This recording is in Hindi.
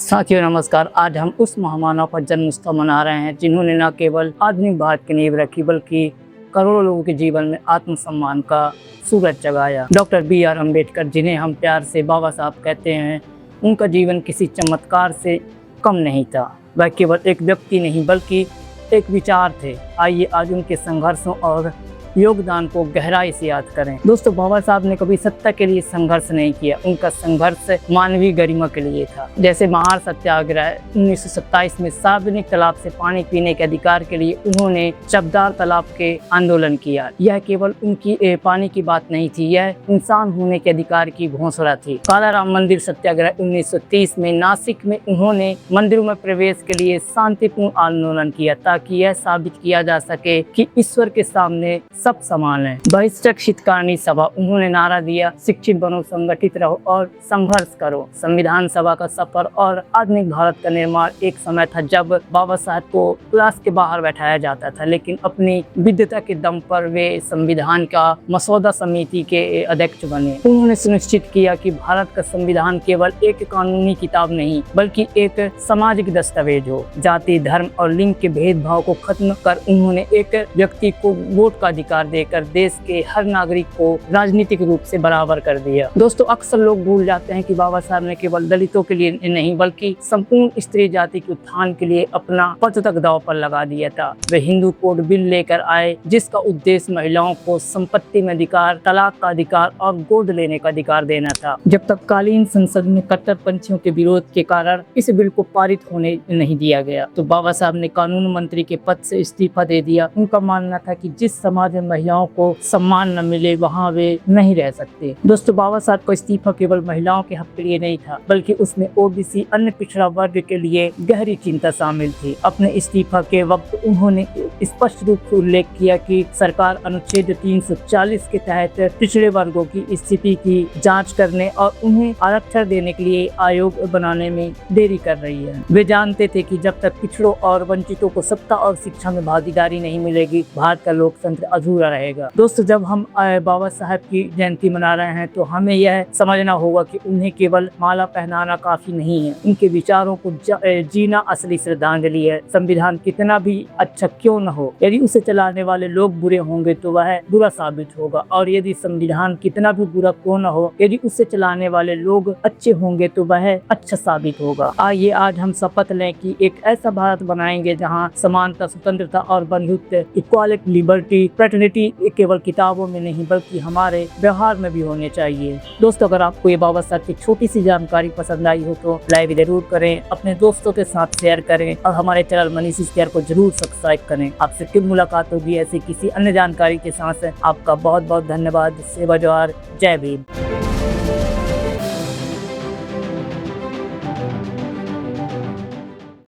साथियों नमस्कार। आज हम उस महामानव का जन्म उत्सव मना रहे हैं जिन्होंने न केवल आधुनिक भारत की नींव रखी बल्कि करोड़ों लोगों के जीवन में आत्मसम्मान का सूरज जगाया। Doctor B.R. अम्बेडकर, जिन्हें हम प्यार से बाबा साहब कहते हैं, उनका जीवन किसी चमत्कार से कम नहीं था। वह केवल एक व्यक्ति नहीं बल्कि एक विचार थे। आइए आज उनके संघर्षों और योगदान को गहराई से याद करें। दोस्तों, बाबा साहब ने कभी सत्ता के लिए संघर्ष नहीं किया। उनका संघर्ष मानवीय गरिमा के लिए था। जैसे महार सत्याग्रह 1927 में सार्वजनिक तालाब से पानी पीने के अधिकार के लिए उन्होंने चबदार तालाब के आंदोलन किया। यह केवल उनकी पानी की बात नहीं थी, यह इंसान होने के अधिकार की घोषणा थी। काला राम मंदिर सत्याग्रह 1930 में नासिक में उन्होंने मंदिरों में प्रवेश के लिए शांतिपूर्ण आंदोलन किया ताकि यह साबित किया जा सके कि ईश्वर के सामने सब समान है। बहिष्कृत शितकारणी सभा, उन्होंने नारा दिया, शिक्षित बनो, संगठित रहो और संघर्ष करो। संविधान सभा का सफर और आधुनिक भारत का निर्माण एक समय था जब बाबा साहब को क्लास के बाहर बैठाया जाता था, लेकिन अपनी विद्वता के दम पर वे संविधान का मसौदा समिति के अध्यक्ष बने। उन्होंने सुनिश्चित किया कि भारत का संविधान केवल एक कानूनी किताब नहीं बल्कि एक सामाजिक दस्तावेज हो। जाति, धर्म और लिंग के भेदभाव को खत्म कर उन्होंने एक व्यक्ति को वोट का अधिकार देकर देश के हर नागरिक को राजनीतिक रूप से बराबर कर दिया। दोस्तों, अक्सर लोग भूल जाते हैं कि बाबा साहब ने केवल दलितों के लिए नहीं बल्कि संपूर्ण स्त्री जाति के उत्थान के लिए अपना पद तक दांव पर लगा दिया था। वे हिंदू कोड बिल लेकर आए जिसका उद्देश्य महिलाओं को संपत्ति में अधिकार, तलाक का अधिकार और गोद लेने का अधिकार देना था। जब तक कालीन संसद में कट्टरपंथियों के विरोध के कारण इस बिल को पारित होने नहीं दिया गया तो बाबा साहब ने कानून मंत्री के पद से इस्तीफा दे दिया। उनका मानना था कि जिस समाज में महिलाओं को सम्मान न मिले वहाँ वे नहीं रह सकते। दोस्तों, बाबा साहब का इस्तीफा केवल महिलाओं के हक के लिए नहीं था बल्कि उसमें OBC अन्य पिछड़ा वर्ग के लिए गहरी चिंता शामिल थी। अपने इस्तीफा के वक्त उन्होंने स्पष्ट रूप से उल्लेख किया कि सरकार अनुच्छेद 340 के तहत पिछड़े वर्गों की स्थिति की जाँच करने और उन्हें आरक्षण देने के लिए आयोग बनाने में देरी कर रही है। वे जानते थे कि जब तक पिछड़ों और वंचितों को सत्ता और शिक्षा में भागीदारी नहीं मिलेगी भारत का लोकतंत्र अधूरा रहेगा। दोस्तों, जब हम बाबा साहब की जयंती मना रहे हैं तो हमें यह समझना होगा कि उन्हें केवल माला पहनाना काफी नहीं है, उनके विचारों को जीना असली श्रद्धांजलि है। संविधान कितना भी अच्छा क्यों न हो, यदि उसे चलाने वाले लोग बुरे होंगे तो वह बुरा साबित होगा, और यदि संविधान कितना भी बुरा क्यों न हो, यदि उसे चलाने वाले लोग अच्छे होंगे तो वह अच्छा साबित होगा। आइए आज हम शपथ लें कि एक ऐसा भारत बनाएंगे जहाँ समानता, स्वतंत्रता और बंधुत्व, इक्वालिटी, लिबर्टी, फ्रेटर्निटी केवल किताबों में नहीं बल्कि हमारे व्यवहार में भी होने चाहिए। दोस्तों, अगर आपको ये बाबा साहब की छोटी सी जानकारी पसंद आई हो तो लाइक जरूर करें, अपने दोस्तों के साथ शेयर करें और हमारे चैनल मनीष शेयर को जरूर सब्सक्राइब करें। आपसे फिर मुलाकात होगी ऐसी किसी अन्य जानकारी के साथ। आपका बहुत बहुत धन्यवाद। सेवा जोहार, जय भीम।